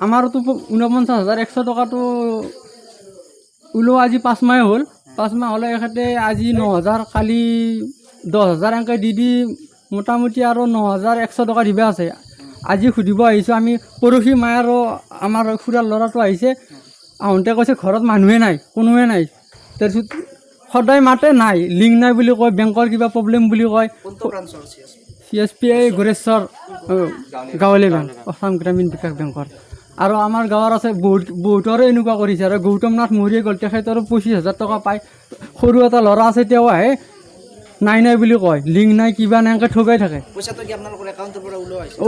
আমাৰতো 49,100 টকাটো ওলোৱা আজি 5 মাহ হ'ল। 5 মাহ হ'লে এখেতে আজি 9,000 কালি 10,000 এনেকৈ দি মোটামুটি আৰু 9,100 টকা দিবা আছে। আজি সুধিব আহিছোঁ আমি, পৰহি মায়ে আৰু আমাৰ খুৰাৰ ল'ৰাটো আহিছে, আহোঁতে কৈছে ঘৰত মানুহে নাই, কোনোৱে নাই। তাৰপিছত সদায় মাতে, নাই, লিংক নাই বুলি কয়, বেংকৰ কিবা প্ৰব্লেম বুলি কয়। CSP গৰেশ্বৰ গাঁৱলীয়া বেংক, অসম গ্ৰামীণ বিকাশ বেংকৰ। আৰু আমাৰ গাঁৱৰ আছে বহুতৰে এনেকুৱা কৰিছে। আৰু গৌতম নাথ মৰিয়ে গ'ল, তেখেতৰো 25,000 টকা পায়। সৰু এটা ল'ৰা আছে, তেওঁ আহে, নাই বুলি কয়, লিংক নাই, কিবা নাই, এনেকৈ ঠগাই থাকে।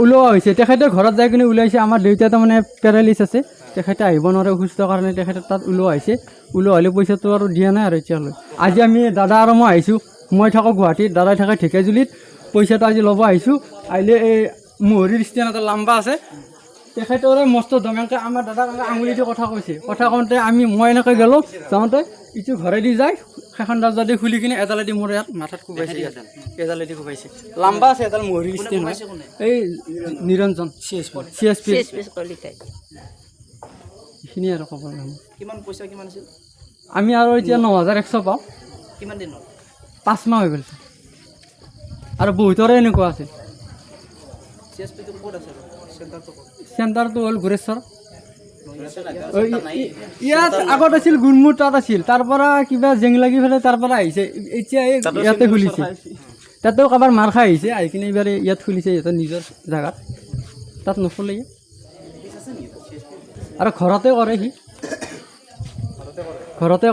ওলোৱা হৈছে, তেখেতে ঘৰত যাই কিনে ওলাইছে। আমাৰ দেউতা তাৰমানে পেৰালিছ আছে, তেখেতে আহিব নোৱাৰে, অসুস্থ কাৰণে তেখেতে তাত ওলোৱা হৈছে। ওলোৱা হ'লে পইচাটো আৰু দিয়া নাই আৰু এতিয়ালৈ। আজি আমি দাদা আৰু মই আহিছোঁ, মই থাকোঁ গুৱাহাটীত, দাদাই থাকে ঢেকীয়াজুলিত। পইচাটো আজি ল'ব আহিছোঁ। আহিলে এই মহৰীৰ ষ্টেণ্ড এটা লাম্বা আছে, তেখেতৰে মস্ত দমেনকৈ আমাৰ দাদাক আঙুলিটো কথা কৈছে। কথা কওঁতে মই এনেকৈ গ'লোঁ, যাওঁতে ইটো ঘৰেদি যায়, সেইখন দৰ্জাদি খুলি কিনে এডালেদি মোৰ ইয়াত মাথাত কোবাইছে, এডালেদি কোবাইছে। লাম্বা আছে এডাল মহৰীৰ ষ্টেণ্ড, এই নিৰঞ্জন CSP। এইখিনি আৰু ক'ব লাগে। আমি আৰু এতিয়া 9,100 পাওঁ। 5 মাহ হৈ গ'ল আৰু বহুতৰে এনেকুৱা আছে। চেণ্টাৰটো হ'ল গুৰেশ্বৰ। ইয়াত আগত আছিল গুণমুৰ, তাত আছিল, তাৰ পৰা কিবা জেং লাগি পেলাই তাৰ পৰা আহিছে, এতিয়া এই ইয়াতে খুলিছে। তাতেও কাৰোবাৰ মাৰ খাই আহিছে, আহি কিনে এইবাৰ ইয়াত খুলিছে সিহঁতৰ নিজৰ জেগাত, তাত নখোলে। আৰু ঘৰতে কৰে সি, ঘৰতে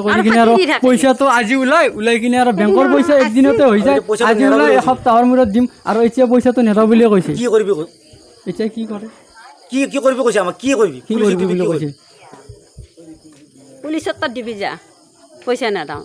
কৰি কিনে আৰু পইচাটো আজি ওলাই কিনে আৰু বেংকৰ পইচা একদিনতে হৈ যায়। আজি ওলাই এসপ্তাহৰ মূৰত দিম, আৰু এতিয়া পইচাটো নেদাও বুলিয়ে কৈছে। কি কৰিবি এতিয়া কি কৰে, কি কৰিব কৈছে আমাক, কি কৰিবি বুলি কৈছে। পুলিচত তাত দিবি যা, পইচা নেদাওঁ।